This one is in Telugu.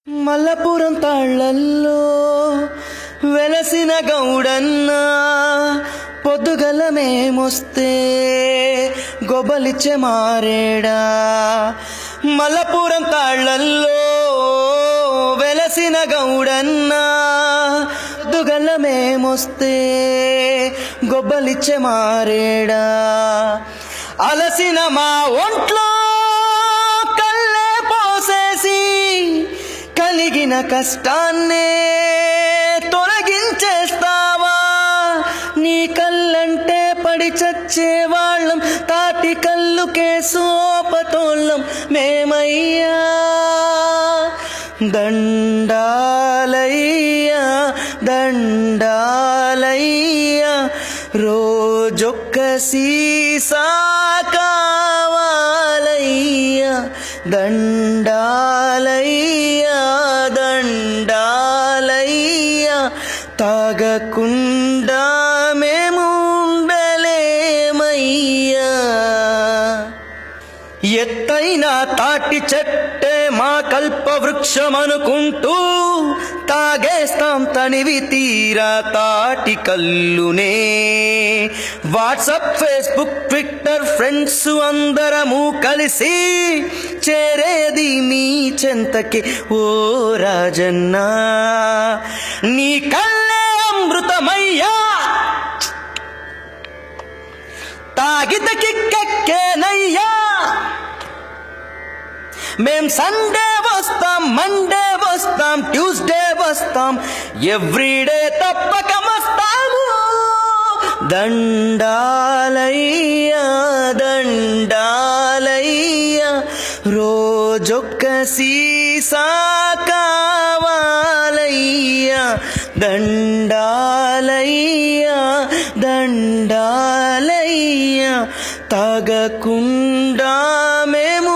మల్లపురం తాళ్ళల్లో వెలసిన గౌడన్న పొద్దుగల మేమొస్తే గొబ్బలిచ్చే మారేడా. మల్లపురం తాళ్ళల్లో వెలసిన గౌడన్న పొద్దుగల మేమొస్తే గొబ్బలిచ్చే మారేడా. అలసిన మా ఒంట్లో కల్లే పోసేసి కలిగిన కష్టాన్నే తొలగించేస్తావా. నీ కళ్ళంటే పడి చచ్చేవాళ్ళం, తాటి కళ్ళుకే సోపతోళ్ళం మేమయ్యా. దండాలయ్యా దండాలయ్యా, రోజొక్క సీసా కావాలయ్యా. దండాలయ్యా దండాలయ్యా, తాగకుండా మేము ఉండలేమయ్యా. ఎత్తైన తాటి చెట్టే మా కల్పవృక్షమనుకుంటూ తాగేస్తాం తనివి తీరా తాటి కల్లునే. వాట్సాప్, ఫేస్బుక్, ట్విట్టర్ ఫ్రెండ్స్ అందరము కలిసి చేరేది మీ చెంతకి ఓ రాజన్నా. నీ కళ్ళే అమృతమయ్యా, తాగితే కిక్కెక్కేనయ్యా. మేం సండే వస్తాం, మండే వస్తాం, ట్యూస్డే వస్తాం, ఎవ్రీడే తప్పక వస్తాము. దండాలయ్యా దండాలయ్యా, రోజొక్క సీసా కావాలయ్యా. దండాలయ్యా దండాలయ్యా, తాగకుండా మేము